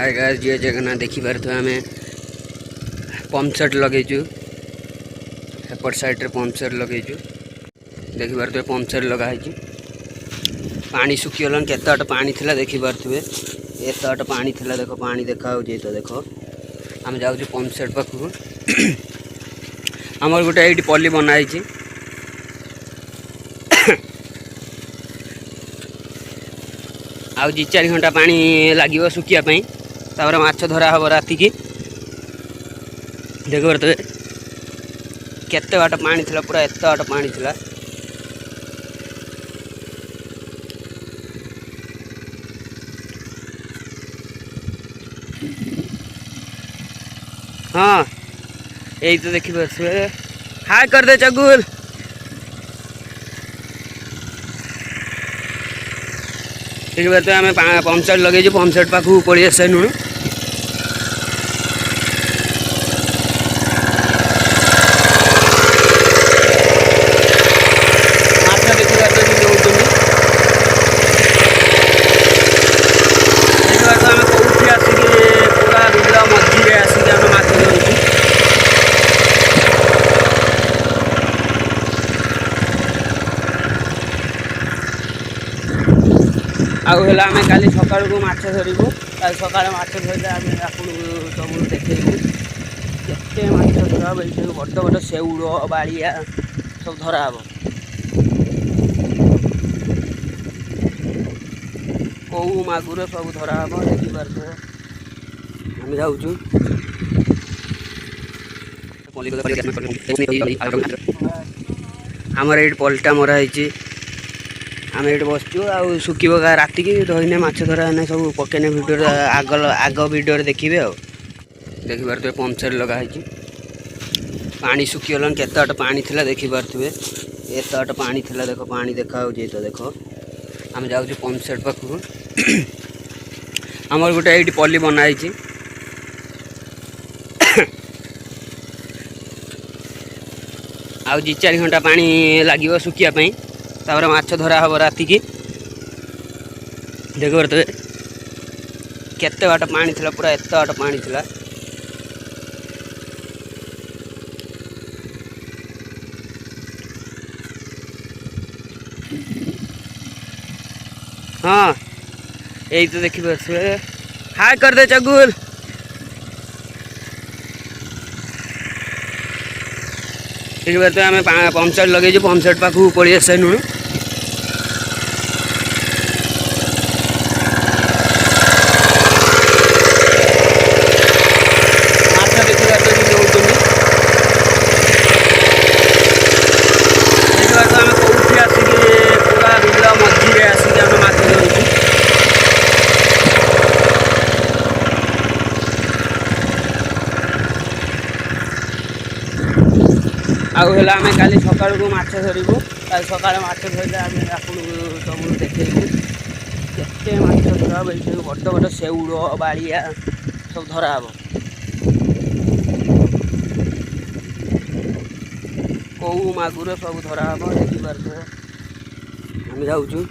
hi guys जय जगन्नाथ देखी पारे आम पंप सेट लगेचु एपट साइड पंप सेट लगेचु देखी पारे पंप सेट लगाई पानी सुखीगला केत पानी थिला देखी पारे एत पानी थिला देख पानी देखा तो देख आम जाऊँ पंप सेट पाखक आमर गोटे ये पल्ली बनाई आउ 2-4 घंटा पानी लगे सुखापी तापर माछ धरा हम राति की देख पारे केते बाट पानी थिला पूरा एत बाट पानी थिला हाँ यही तो देखी पारे हाय कर दे चगुल ठीक है तो आम पंप सेट लगे पंप सेट पाखक पड़ी आस नु आम काली सका माछ धरबू सका माछ धरले आम आपको सब देखू के माछ धरा ये बड़ बड़ शेउड़ बाड़िया सब धरा हम कौ मागुर सब धरा हम देखी पारे आम जाऊँ आमर ये पलटा मराई आम ये बसचु आ सुखीब राति की धरने माछ धरा सब पकेने भिडियो आग भिडियो देखिए आ देखी पारे पंप सेट लगाई पानी सुखीगला केत पानी थिला देखी पारे एत पानी थिला देख पानी देखा तो देख आम जाऊँ पंप सेट पाखक आमर गोटे ये पल्ली बनाई आउ 2-4 घंटा पानी लगे सुखापी तापर माछ धरा हम राति की देख पारे केते बाट पानी थिला पूरा एत बाट पानी थिला हाँ यही तो देखी पारे हाय कर दे चगुल ठीक है तो आम पंप सेट लगे पंप सेट पाखक पड़ी आस नु आम काली सका माछ धरबू सका माछ धरले आम आपको सब देखू के माछ धरा ये बड़ बड़ शेउड़ बाड़िया सब धरा हम कौ मागुर सब धरा हम देखी पारे आम जाऊँ